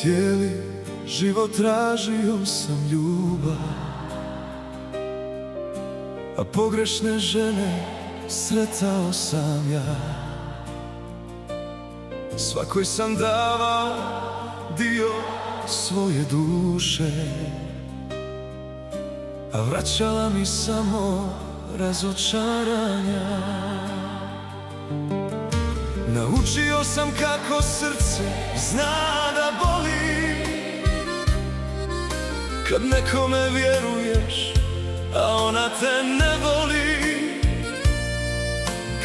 Cijeli život tražio sam ljubav, a pogrešne žene sretao sam ja. Svakoj sam davao dio svoje duše, a vraćala mi samo razočaranja. Naučio sam kako srce zna da boli, kad nekome vjeruješ, a ona te ne voli.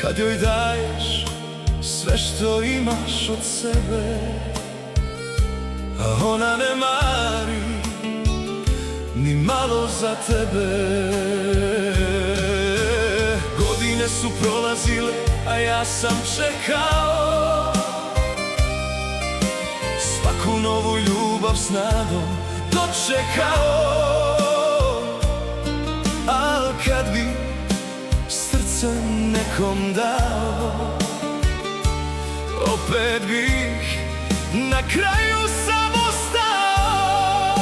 Kad joj daješ sve što imaš od sebe, a ona ne mari ni malo za tebe. Godine su prolazile, a ja sam čekao svaku novu ljubav s nadom dočekao. Al kad bi srce nekom dao, opet bih na kraju samo stao.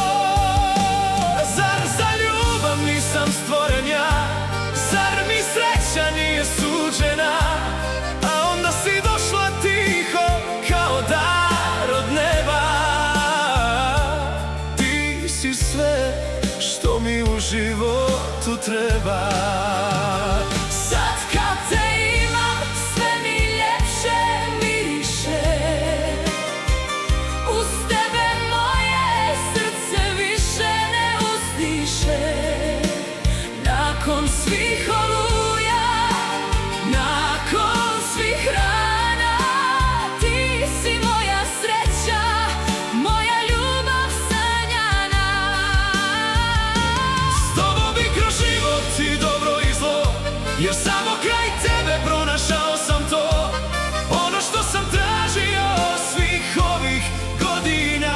Zar za ljubav nisam stvoren ja? Zar mi sreća nije suđena? A onda si došla tiho kao dar od neba. Ti si sve što mi u životu treba. Sad kad te imam, sve mi ljepše miriše. Uz tebe moje srce više ne uzdiše. Nakon svih oluja, nakon svih rana, ti si moja sreća, moja ljubav sanjana. S tobom bi kroz život i dobro i zlo, jer samo kraj tebe pronašao sam to. Ono što sam tražio svih ovih godina.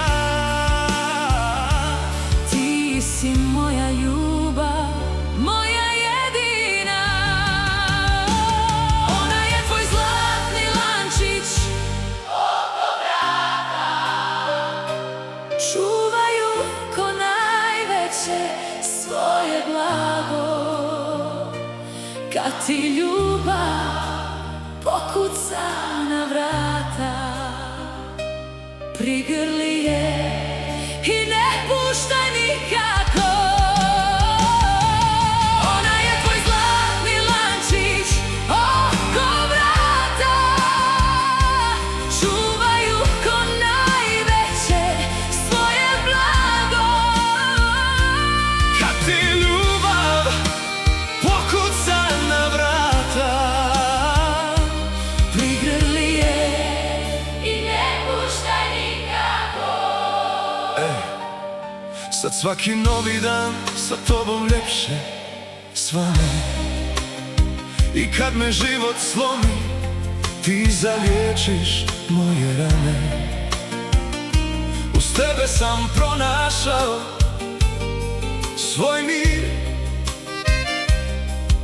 Ti si moja ljubav, moja jedina. Ona je tvoj zlatni lančić oko vrata. Čuvaju ko najveće svoje blago. Kad ti ljubav pokuca na vrata, prigrli je i ne puštaj nikako. Ona je tvoj zlatni lančić oko vrata. Čuvaju ko najveće svoje blago. Kad ti ljubav pokuca na vrata, Prigrli je i ne puštaj nikako. sad svaki novi dan sa tobom ljepše svane. I kad me život slomi, ti zaliječiš moje rane. Uz tebe sam pronašao svoj mir.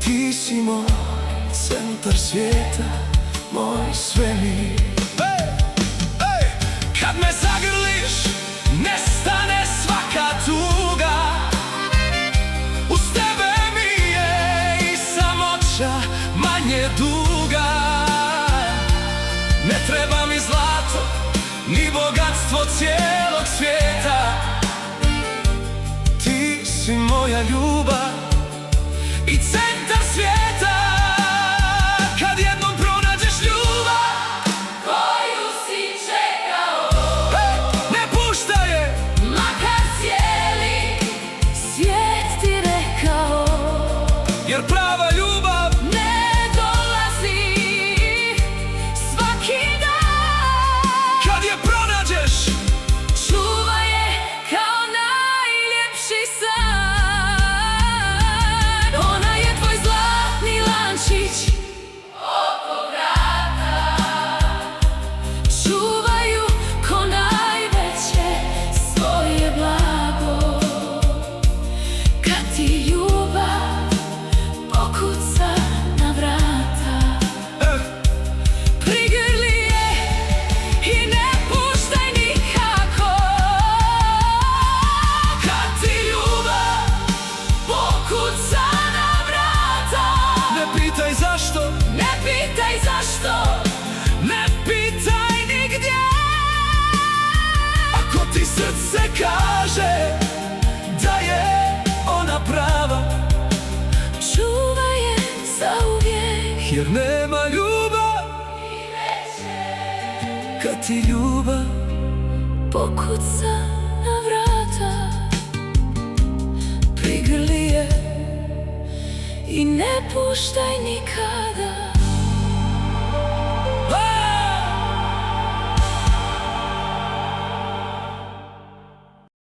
Ti si moj centar svijeta, moj svemir. Kad me zagrliš, nestane svaka tuga. Uz tebe mi je i samoća manje duga. Ne treba mi zlato, ni bogatstvo cijelog svijeta. Ti si moja ljubav i centar svijeta. Kad jednom pronađeš ljubav Koju si čekao, ne puštaj je. makar cijeli svijet ti rekao. Jer prava ljubav Ne dolazi svaki dan. kad je pronađeš, Čuva je kao najljepši san. Ona je tvoj zlatni lančić oko vrata. Čuvaju ko najveće svoje blago. Kad ti ljubav pokuca na vrata, prigrli je i ne puštaj nikako. jer nema ljubav kad ti ljubav pokuca na vrata, prigrli je i ne puštaj nikada.